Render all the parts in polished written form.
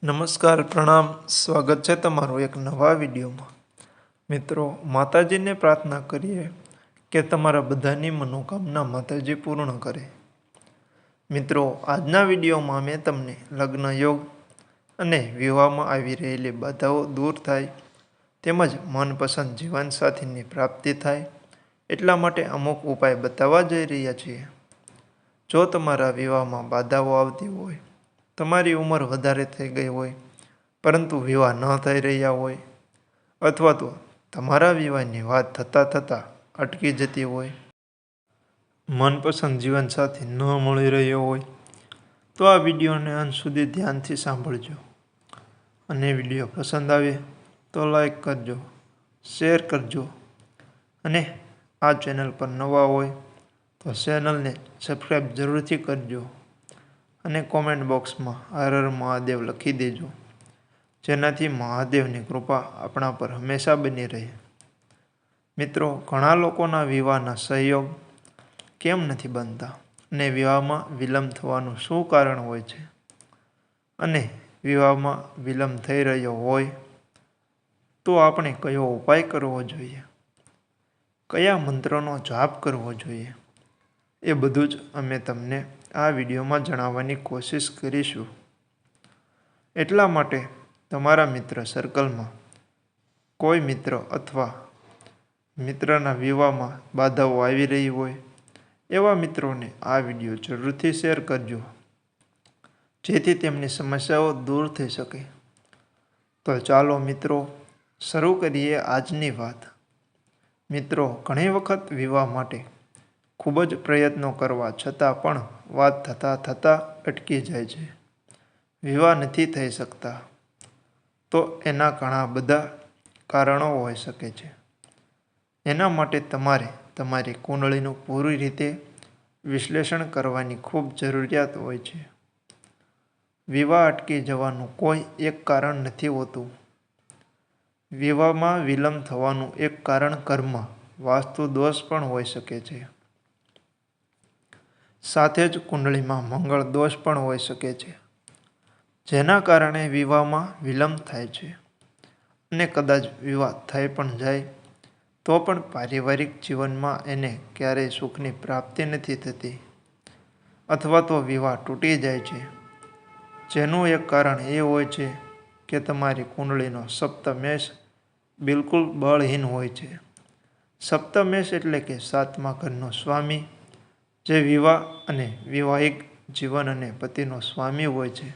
નમસ્કાર, પ્રણામ, સ્વાગત છે તમારું એક નવા વિડીયોમાં. મિત્રો, માતાજીને પ્રાર્થના કરીએ કે તમારા બધાની મનોકામના માતાજી પૂર્ણ કરે. મિત્રો, આજના વિડીયોમાં મેં તમને લગ્ન યોગ અને વિવાહમાં આવી રહેલી બાધાઓ દૂર થાય તેમજ મનપસંદ જીવનસાથીની પ્રાપ્તિ થાય એટલા માટે અમુક ઉપાય બતાવવા જઈ રહ્યા છીએ. જો તમારા વિવાહમાં બાધાઓ આવતી હોય, તમારી ઉંમર વધારે થઈ ગઈ હોય પરંતુ વિવાહ ન થઈ રહ્યા હોય, અથવા તો તમારા વિવાહની વાત થતાં અટકી જતી હોય, મનપસંદ જીવનસાથી ન મળી રહ્યો હોય, તો આ વિડીયોને અંત સુધી ધ્યાનથી સાંભળજો. અને વિડીયો પસંદ આવે તો લાઈક કરજો, શેર કરજો અને આ ચેનલ પર નવા હોય તો ચેનલને સબસ્ક્રાઈબ જરૂરથી કરજો અને કોમેન્ટ બોક્સમાં હર હર મહાદેવ લખી દેજો, જેનાથી મહાદેવની કૃપા આપણા પર હંમેશા બની રહે. મિત્રો, ઘણા લોકોના વિવાહના સહયોગ કેમ નથી બનતા અને વિવાહમાં વિલંબ થવાનું શું કારણ હોય છે, અને વિવાહમાં વિલંબ થઈ રહ્યો હોય તો આપણે કયો ઉપાય કરવો જોઈએ, કયા મંત્રનો જાપ કરવો જોઈએ, એ બધું જ અમે તમને આ વિડીયોમાં જણાવવાની કોશિશ કરીશું. એટલા માટે તમારા મિત્ર સર્કલમાં કોઈ મિત્ર અથવા મિત્રના વિવાહમાં બાધાઓ આવી રહી હોય એવા મિત્રોને આ વિડીયો જરૂરથી શેર કરજો, જેથી તેમની સમસ્યાઓ દૂર થઈ શકે. તો ચાલો મિત્રો, શરૂ કરીએ આજની વાત. મિત્રો, ઘણી વખત વિવાહ માટે ખૂબ જ પ્રયત્નો કરવા છતાં પણ વાત થતાં અટકી જાય છે, વિવાહ નથી થઈ શકતા. તો એના ઘણા બધા કારણો હોઈ શકે છે. એના માટે તમારે તમારી કુંડળીનું પૂરી રીતે વિશ્લેષણ કરવાની ખૂબ જરૂરિયાત હોય છે. વિવાહ અટકી જવાનું કોઈ એક કારણ નથી હોતું. વિવાહમાં વિલંબ થવાનું એક કારણ કર્મ, વાસ્તુ દોષ પણ હોઈ શકે છે. સાથે જ કુંડળીમાં મંગળ દોષ પણ હોઈ શકે છે, જેના કારણે વિવાહમાં વિલંબ થાય છે. અને કદાચ વિવાહ થઈ પણ જાય તો પણ પારિવારિક જીવનમાં એને ક્યારેય સુખની પ્રાપ્તિ નથી થતી, અથવા તો વિવાહ તૂટી જાય છે, જેનું એક કારણ એ હોય છે કે તમારી કુંડળીનો સપ્તમેષ બિલકુલ બળહીન હોય છે. સપ્તમેષ એટલે કે સાતમા ઘરનો સ્વામી, જે વિવાહ અને વૈવાહિક જીવન અને પતિનો સ્વામી હોય છે,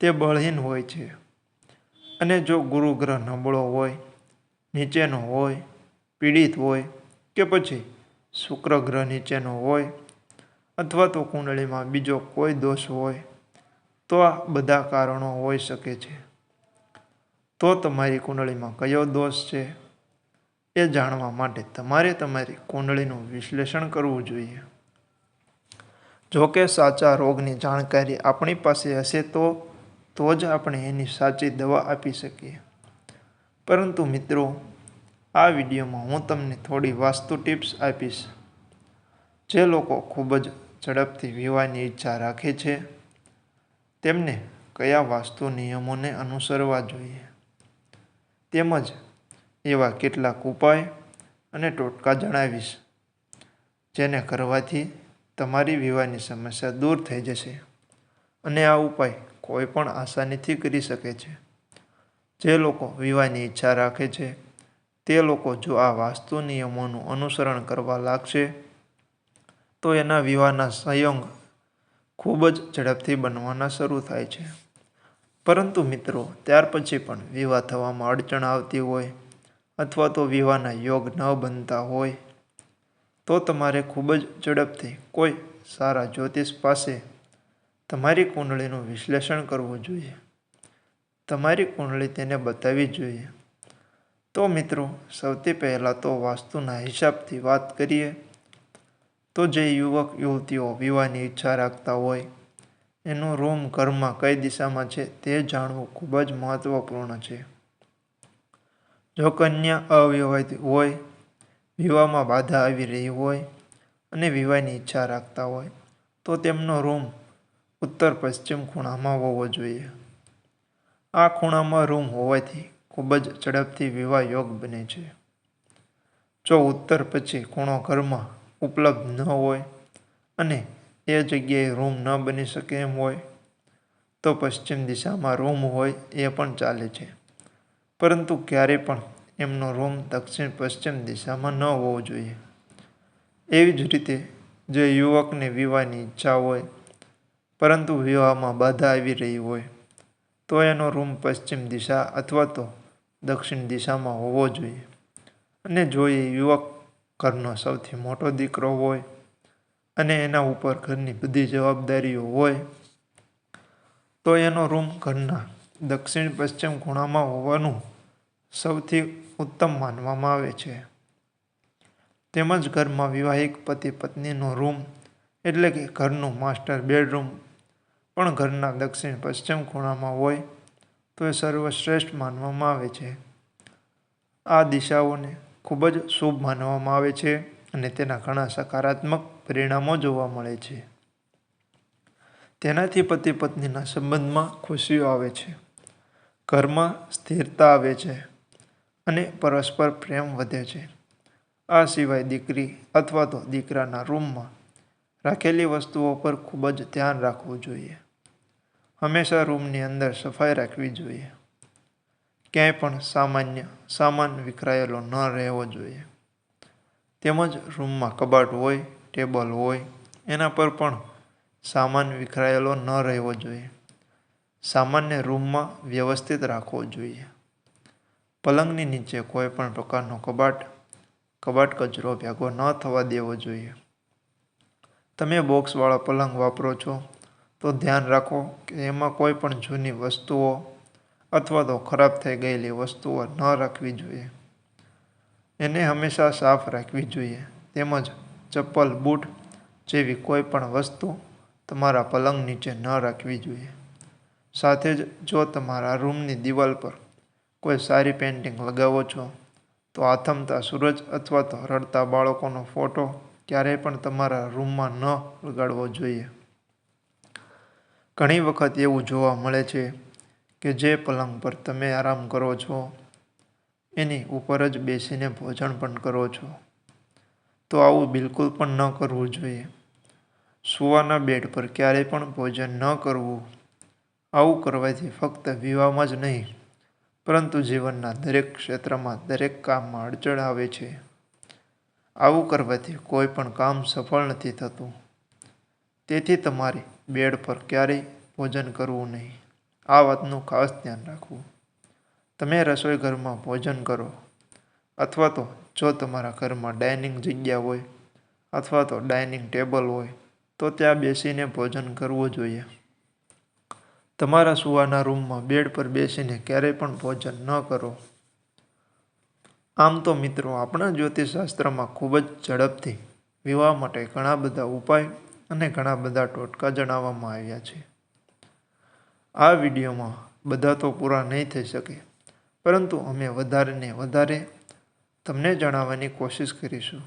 તે બળહીન હોય છે. અને જો ગુરુ ગ્રહ નબળો હોય, નીચેનો હોય, પીડિત હોય કે પછી શુક્ર ગ્રહ નીચેનો હોય, અથવા તો કુંડળીમાં બીજો કોઈ દોષ હોય, તો આ બધા કારણો હોઈ શકે છે. તો તમારી કુંડળીમાં કયો દોષ છે એ જાણવા માટે તમારે તમારી કુંડળીનું વિશ્લેષણ કરવું જોઈએ. જો કે સાચા રોગની જાણકારી આપણી પાસે હશે તો જ આપણે એની સાચી દવા આપી શકીએ. પરંતુ મિત્રો, આ વિડીયોમાં હું તમને થોડી વાસ્તુ ટિપ્સ આપીશ. જે લોકો ખૂબ જ ઝડપથી વિવાહની ઈચ્છા રાખે છે, તેમને કયા વાસ્તુ નિયમોને અનુસરવા જોઈએ, તેમજ એવા કેટલાક ઉપાય અને ટોટકા જણાવીશ, જેને કરવાથી તમારી વિવાહની સમસ્યા દૂર થઈ જશે. અને આ ઉપાય કોઈ પણ આસાનીથી કરી શકે છે. જે લોકો વિવાહની ઈચ્છા રાખે છે, તે લોકો જો આ વાસ્તુ નિયમોનું અનુસરણ કરવા લાગશે તો એના વિવાહના સંયોગ ખૂબ જ ઝડપથી બનવાના શરૂ થાય છે. પરંતુ મિત્રો, ત્યાર પછી પણ વિવાહ થવામાં અડચણ આવતી હોય, અથવા તો વિવાહના યોગ ન બનતા હોય, તો તમારે ખૂબ જ ઝડપથી કોઈ સારા જ્યોતિષ પાસે તમારી કુંડળીનું વિશ્લેષણ કરવું જોઈએ. તમારી કુંડળી તેને બતાવવી જોઈએ. તો મિત્રો, સૌથી પહેલાં તો વાસ્તુના હિસાબથી વાત કરીએ તો જે યુવક યુવતીઓ વિવાહની ઈચ્છા રાખતા હોય, એનું રૂમ ઘરમાં કઈ દિશામાં છે તે જાણવું ખૂબ જ મહત્વપૂર્ણ છે. જો કન્યા અવિવાહિત હોય, વિવાહમાં બાધા આવી રહી હોય અને વિવાહની ઈચ્છા રાખતા હોય, તો તેમનો રૂમ ઉત્તર પશ્ચિમ ખૂણામાં હોવો જોઈએ. આ ખૂણામાં રૂમ હોવાથી ખૂબ જ ઝડપથી વિવાહ યોગ બને છે. જો ઉત્તર પછી ખૂણો ઘરમાં ઉપલબ્ધ ન હોય અને એ જગ્યાએ રૂમ ન બની શકે એમ હોય તો પશ્ચિમ દિશામાં રૂમ હોય એ પણ ચાલે છે. પરંતુ ક્યારેય પણ એમનો રૂમ દક્ષિણ પશ્ચિમ દિશામાં ન હોવો જોઈએ. એવી જ રીતે જે યુવકને વિવાહની ઈચ્છા હોય પરંતુ વિવાહમાં બાધા આવી રહી હોય તો એનો રૂમ પશ્ચિમ દિશા અથવા તો દક્ષિણ દિશામાં હોવો જોઈએ. અને જો એ યુવક ઘરનો સૌથી મોટો દીકરો હોય અને એના ઉપર ઘરની બધી જવાબદારીઓ હોય તો એનો રૂમ ઘરના દક્ષિણ પશ્ચિમ ખૂણામાં હોવાનું સૌથી ઉત્તમ માનવામાં આવે છે. તેમજ ઘરમાં વિવાહિક પતિ પત્નીનો રૂમ એટલે કે ઘરનું માસ્ટર બેડરૂમ પણ ઘરના દક્ષિણ પશ્ચિમ ખૂણામાં હોય તો એ સર્વશ્રેષ્ઠ માનવામાં આવે છે. આ દિશાઓને ખૂબ જ શુભ માનવામાં આવે છે અને તેના ઘણા સકારાત્મક પરિણામો જોવા મળે છે. તેનાથી પતિ પત્નીના સંબંધમાં ખુશીઓ આવે છે, ઘરમાં સ્થિરતા આવે છે અને પરસ્પર પ્રેમ વધે છે. આ સિવાય દીકરી અથવા તો દીકરાના રૂમમાં રાખેલી વસ્તુઓ પર ખૂબ જ ધ્યાન રાખવું જોઈએ. હંમેશા રૂમની અંદર સફાઈ રાખવી જોઈએ. ક્યાંય પણ સામાન વિખરાયેલો ન રહેવો જોઈએ. તેમજ રૂમમાં કબાટ હોય, ટેબલ હોય એના પર પણ સામાન વિખરાયેલો ન રહેવો જોઈએ. સામાનને રૂમમાં વ્યવસ્થિત રાખવો જોઈએ. પલંગની નીચે કોઈ પણ પ્રકારનો કબાટ કચરો ભેગો ન થવા દેવો જોઈએ. તમે બોક્સવાળા પલંગ વાપરો છો તો ધ્યાન રાખો કે એમાં કોઈ પણ જૂની વસ્તુઓ અથવા તો ખરાબ થઈ ગયેલી વસ્તુઓ ન રાખવી જોઈએ. એને હંમેશા સાફ રાખવી જોઈએ. તેમજ ચપ્પલ, બૂટ જેવી કોઈ પણ વસ્તુ તમારા પલંગ નીચે ન રાખવી જોઈએ. સાથે જ જો તમારા રૂમની દિવાલ પર કોઈ સારી પેઇન્ટિંગ લગાવો છો તો આથમતા સૂરજ અથવા તો રડતા બાળકોનો ફોટો ક્યારેય પણ તમારા રૂમમાં ન લગાડવો જોઈએ. ઘણી વખત એવું જોવા મળે છે કે જે પલંગ પર તમે આરામ કરો છો એની ઉપર જ બેસીને ભોજન પણ કરો છો. તો આવું બિલકુલ પણ ન કરવું જોઈએ. સૂવાના બેડ પર ક્યારેય પણ ભોજન ન કરવું. આવું કરવાથી ફક્ત વિવાહમાં જ નહીં પરંતુ જીવનના દરેક ક્ષેત્રમાં દરેક કામમાં અડચણ આવે છે. આવું કરવાથી કોઈ પણ કામ સફળ નથી થતું. તેથી તમારે બેડ પર ક્યારેય ભોજન કરવું નહીં. આ વાતનું ખાસ ધ્યાન રાખવું. તમે રસોઈ ઘરમાં ભોજન કરો અથવા તો જો તમારા ઘરમાં ડાઇનિંગ જગ્યા હોય અથવા તો ડાઇનિંગ ટેબલ હોય તો ત્યાં બેસીને ભોજન કરવું જોઈએ. તમારા સૂવાના રૂમમાં બેડ પર બેસીને ક્યારેય પણ ભોજન ન કરો. આમ તો મિત્રો આપણા જ્યોતિષશાસ્ત્રમાં ખૂબ જ ઝડપથી વિવાહ માટે ઘણા બધા ઉપાય અને ઘણા બધા ટોટકા જણાવવામાં આવ્યા છે. આ વિડીયોમાં બધા તો પૂરા નહીં થઈ શકે પરંતુ અમે વધારે ને વધારે તમને જણાવવાની કોશિશ કરીશું.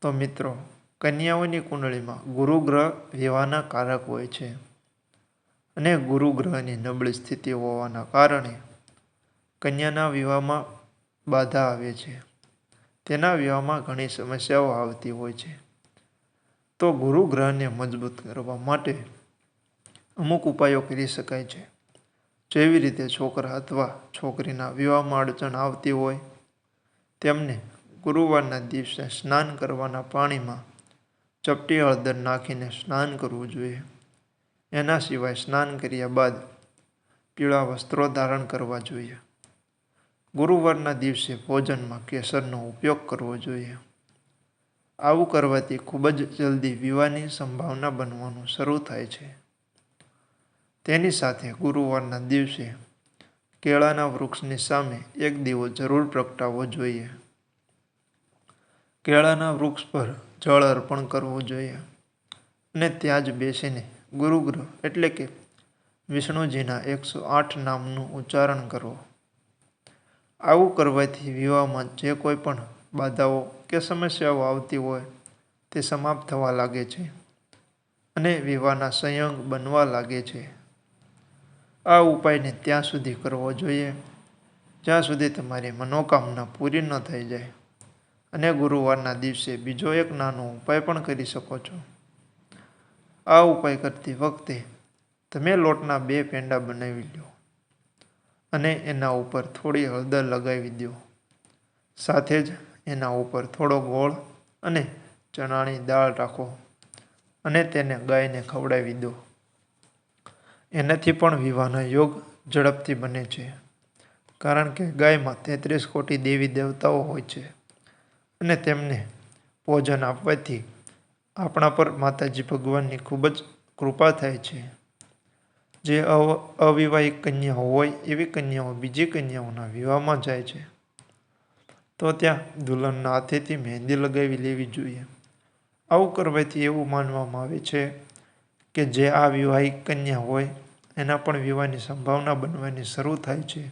તો મિત્રો કન્યાઓની કુંડળીમાં ગુરુ ગ્રહ વિવાહના કારક હોય છે અને ગુરુ ગ્રહની નબળી સ્થિતિ હોવાના કારણે કન્યાના વિવાહમાં બાધા આવે છે. તેના વિવાહમાં ઘણી સમસ્યાઓ આવતી હોય છે. તો ગુરુ ગ્રહને મજબૂત કરવા માટે અમુક ઉપાયો કરી શકાય છે. જેવી રીતે છોકરા અથવા છોકરીના વિવાહમાં અડચણ આવતી હોય તેમને ગુરુવારના દિવસે સ્નાન કરવાના પાણીમાં ચપટી હળદર નાખીને સ્નાન કરવું જોઈએ. એના સિવાય સ્નાન કર્યા બાદ પીળા વસ્ત્રો ધારણ કરવા જોઈએ. ગુરુવારના દિવસે ભોજનમાં કેસરનો ઉપયોગ કરવો જોઈએ. આવું કરવાથી ખૂબ જ જલ્દી વિવાહની સંભાવના બનવાનું શરૂ થાય છે. તેની સાથે ગુરુવારના દિવસે કેળાના વૃક્ષની સામે એક દીવો જરૂર પ્રગટાવવો જોઈએ. કેળાના વૃક્ષ પર જળ અર્પણ કરવું જોઈએ અને ત્યાં જ બેસીને ગુરુગ્રહ એટલે કે વિષ્ણુજીના 108 નામનું ઉચ્ચારણ કરો. આવું કરવાથી વિવાહમાં જે કોઈ પણ બાધાઓ કે સમસ્યાઓ આવતી હોય તે સમાપ્ત થવા લાગે છે અને વિવાહના સંયોગ બનવા લાગે છે. આ ઉપાયને ત્યાં સુધી કરવો જોઈએ જ્યાં સુધી તમારી મનોકામના પૂરી ન થઈ જાય. અને ગુરુવારના દિવસે બીજો એક નાનો ઉપાય પણ કરી શકો છો. આ ઉપાય કરતી વખતે તમે લોટના 2 પેંડા બનાવી લો અને એના ઉપર થોડી હળદર લગાવી દો. સાથે જ એના ઉપર થોડો ગોળ અને ચણાની દાળ રાખો અને તેને ગાયને ખવડાવી દો. એનાથી પણ વિવાહના યોગ ઝડપથી બને છે. કારણ કે ગાયમાં 33 કોટી દેવી દેવતાઓ હોય છે અને તેમને ભોજન આપવાથી આપણા પર માતાજી ભગવાનની ખૂબ જ કૃપા થાય છે. જે અવિવાહિત કન્યાઓ હોય એવી કન્યાઓ બીજી કન્યાઓના વિવાહમાં જાય છે તો ત્યાં દુલ્હનના હાથેથી મહેંદી લગાવી લેવી જોઈએ. આવું કરવાથી એવું માનવામાં આવે છે કે જે આ વિવાહિત કન્યા હોય એના પણ વિવાહની સંભાવના બનવાની શરૂ થાય છે.